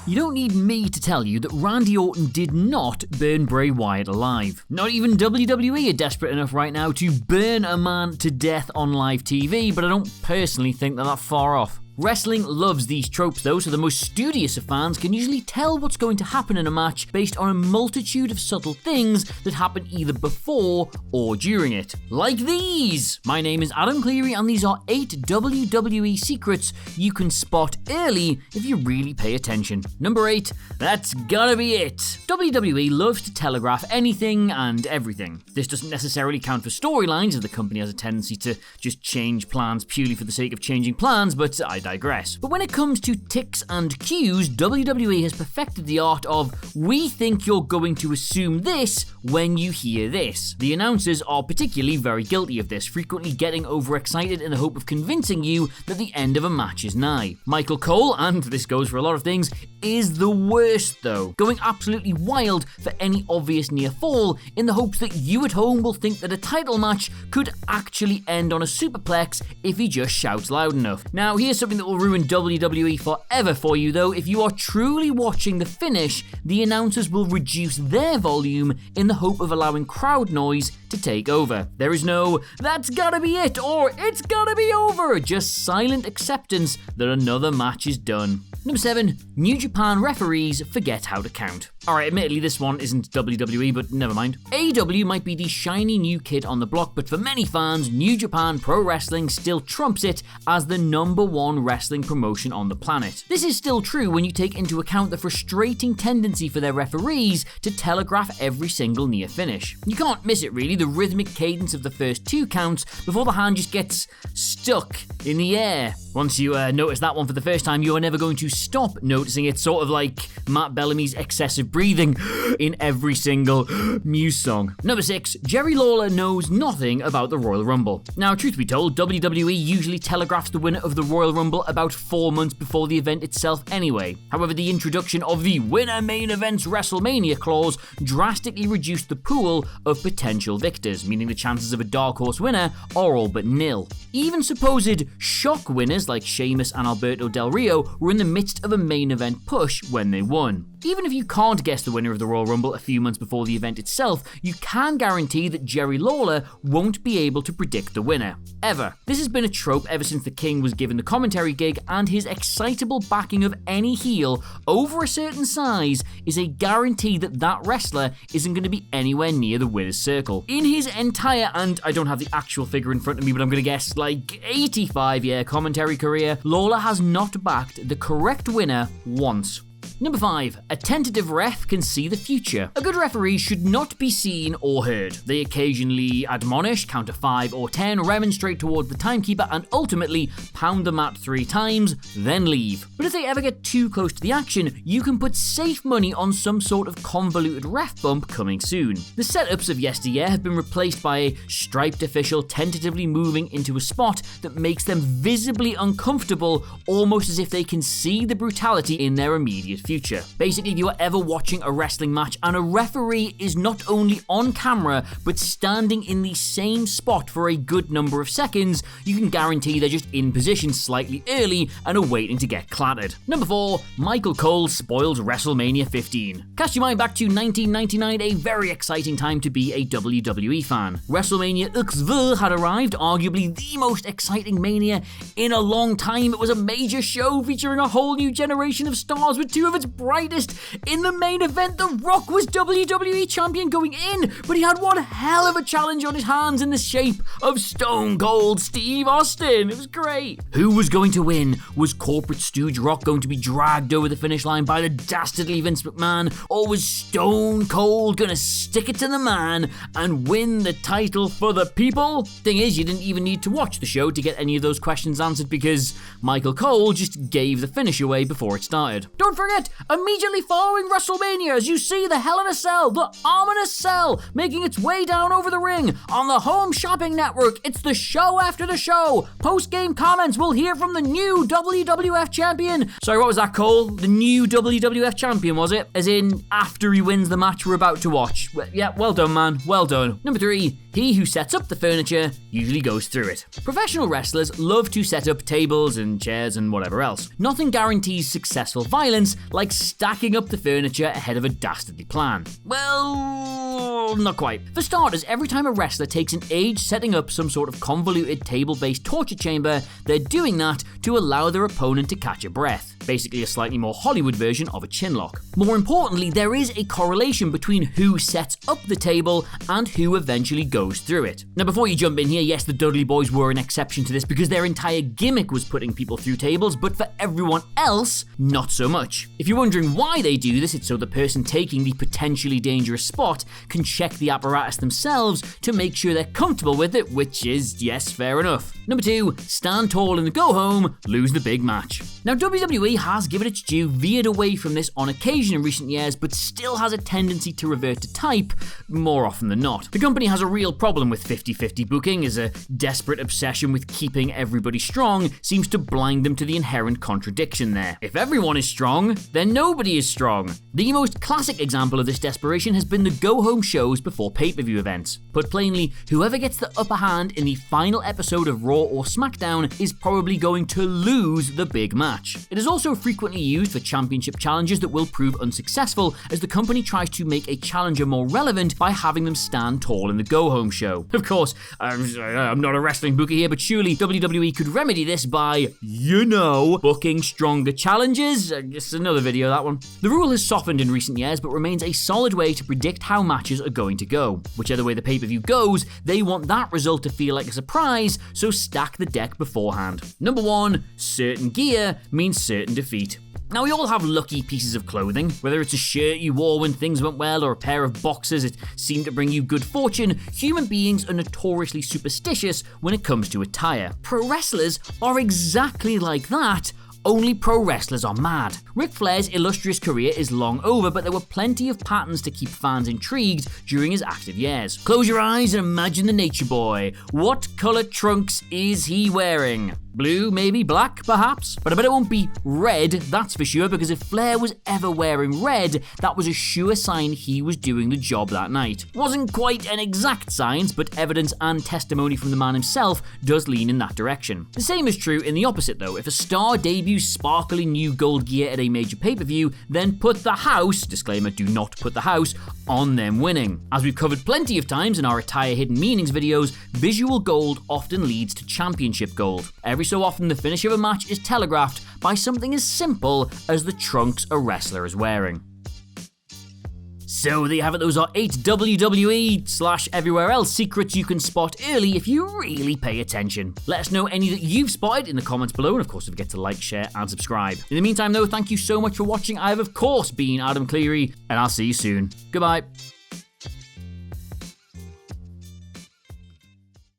You don't need me to tell you that Randy Orton did not burn Bray Wyatt alive. Not even WWE are desperate enough right now to burn a man to death on live TV, but I don't personally think they're that far off. Wrestling loves these tropes though, so the most studious of fans can usually tell what's going to happen in a match based on a multitude of subtle things that happen either before or during it. Like these! My name is Adam Cleary and these are 8 WWE secrets you can spot early if you really pay attention. Number 8, that's gotta be it. WWE loves to telegraph anything and everything. This doesn't necessarily count for storylines, as the company has a tendency to just change plans purely for the sake of changing plans, but I digress. But when it comes to ticks and cues, WWE has perfected the art of, we think you're going to assume this when you hear this. The announcers are particularly very guilty of this, frequently getting overexcited in the hope of convincing you that the end of a match is nigh. Michael Cole, and this goes for a lot of things, is the worst though, going absolutely wild for any obvious near fall in the hopes that you at home will think that a title match could actually end on a superplex if he just shouts loud enough. Now here's something that will ruin WWE forever for you though. If you are truly watching the finish, the announcers will reduce their volume in the hope of allowing crowd noise to take over. There is no, that's gotta be it, or it's gotta be over, just silent acceptance that another match is done. Number 7, New Japan referees forget how to count. Alright, admittedly this one isn't WWE, but never mind. AEW might be the shiny new kid on the block, but for many fans, New Japan Pro Wrestling still trumps it as the #1 wrestling promotion on the planet. This is still true when you take into account the frustrating tendency for their referees to telegraph every single near finish. You can't miss it really, the rhythmic cadence of the first 2 counts before the hand just gets stuck in the air. Once you notice that one for the first time, you are never going to stop noticing it, sort of like Matt Bellamy's excessive breathing in every single Muse song. Number 6, Jerry Lawler knows nothing about the Royal Rumble. Now, truth be told, WWE usually telegraphs the winner of the Royal Rumble about 4 months before the event itself anyway. However, the introduction of the winner main events WrestleMania clause drastically reduced the pool of potential victors, meaning the chances of a dark horse winner are all but nil. Even supposed shock winners like Sheamus and Alberto Del Rio were in the midst of a main event push when they won. Even if you can't guess the winner of the Royal Rumble a few months before the event itself, you can guarantee that Jerry Lawler won't be able to predict the winner. Ever. This has been a trope ever since the King was given the commentary gig, and his excitable backing of any heel over a certain size is a guarantee that that wrestler isn't going to be anywhere near the winner's circle. In his entire, and I don't have the actual figure in front of me, but I'm going to guess like 85-year commentary career, Lawler has not backed the correct winner once. Number 5, a tentative ref can see the future. A good referee should not be seen or heard. They occasionally admonish, count to 5 or 10, remonstrate towards the timekeeper, and ultimately pound the mat 3 times, then leave. But if they ever get too close to the action, you can put safe money on some sort of convoluted ref bump coming soon. The setups of yesteryear have been replaced by a striped official tentatively moving into a spot that makes them visibly uncomfortable, almost as if they can see the brutality in their immediate future. Basically, if you are ever watching a wrestling match and a referee is not only on camera but standing in the same spot for a good number of seconds, you can guarantee they're just in position slightly early and are waiting to get clattered. Number 4, Michael Cole spoils WrestleMania 15. Cast your mind back to 1999, a very exciting time to be a WWE fan. WrestleMania XV had arrived, arguably the most exciting Mania in a long time. It was a major show featuring a whole new generation of stars with 2 of its brightest. In the main event, The Rock was WWE champion going in, but he had one hell of a challenge on his hands in the shape of Stone Cold Steve Austin. It was great. Who was going to win? Was corporate stooge Rock going to be dragged over the finish line by the dastardly Vince McMahon, or was Stone Cold gonna stick it to the man and win the title for the people? Thing is, you didn't even need to watch the show to get any of those questions answered, because Michael Cole just gave the finish away before it started. Don't forget, immediately following WrestleMania, as you see the Hell in a Cell, the ominous cell, making its way down over the ring on the Home Shopping Network. It's the show after the show. Post-game comments, we'll hear from the new WWF champion. Sorry, what was that, Cole? The new WWF champion, was it? As in, after he wins the match we're about to watch. Yeah, well done, man. Well done. Number 3, He who sets up the furniture usually goes through it. Professional wrestlers love to set up tables and chairs and whatever else. Nothing guarantees successful violence like stacking up the furniture ahead of a dastardly plan. Well, not quite. For starters, every time a wrestler takes an age setting up some sort of convoluted table-based torture chamber, they're doing that to allow their opponent to catch a breath. Basically a slightly more Hollywood version of a chinlock. More importantly, there is a correlation between who sets up the table and who eventually goes through it. Now before you jump in here, yes, the Dudley Boys were an exception to this because their entire gimmick was putting people through tables, but for everyone else, not so much. If you're wondering why they do this, it's so the person taking the potentially dangerous spot can check the apparatus themselves to make sure they're comfortable with it, which is, yes, fair enough. Number 2, stand tall and go home, lose the big match. Now WWE has given its due, veered away from this on occasion in recent years, but still has a tendency to revert to type more often than not. The company has a real problem with 50-50 booking, as a desperate obsession with keeping everybody strong seems to blind them to the inherent contradiction there. If everyone is strong, then nobody is strong. The most classic example of this desperation has been the go-home shows before pay-per-view events. Put plainly, whoever gets the upper hand in the final episode of Raw or SmackDown is probably going to lose the big match. It is also frequently used for championship challenges that will prove unsuccessful, as the company tries to make a challenger more relevant by having them stand tall in the go-home show. Of course, I'm not a wrestling booker here, but surely WWE could remedy this by, booking stronger challenges? Just another video, that one. The rule has softened in recent years, but remains a solid way to predict how matches are going to go. Whichever way the pay-per-view goes, they want that result to feel like a surprise, so stack the deck beforehand. Number 1, certain gear means certain defeat. Now, we all have lucky pieces of clothing, whether it's a shirt you wore when things went well or a pair of boxers that seemed to bring you good fortune. Human beings are notoriously superstitious when it comes to attire. Pro wrestlers are exactly like that, only pro wrestlers are mad. Ric Flair's illustrious career is long over, but there were plenty of patterns to keep fans intrigued during his active years. Close your eyes and imagine the Nature Boy. What colour trunks is he wearing? Blue, maybe black, perhaps? But I bet it won't be red, that's for sure, because if Flair was ever wearing red, that was a sure sign he was doing the job that night. Wasn't quite an exact science, but evidence and testimony from the man himself does lean in that direction. The same is true in the opposite though. If a star debuts sparkling new gold gear at a major pay-per-view, then put the house, disclaimer, do not put the house, on them winning. As we've covered plenty of times in our Attire Hidden Meanings videos, visual gold often leads to championship gold. Every so often, the finish of a match is telegraphed by something as simple as the trunks a wrestler is wearing. So there you have it, those are 8 WWE/everywhere else secrets you can spot early if you really pay attention. Let us know any that you've spotted in the comments below, and of course don't forget to like, share and subscribe. In the meantime though, thank you so much for watching. I have of course been Adam Cleary, and I'll see you soon. Goodbye.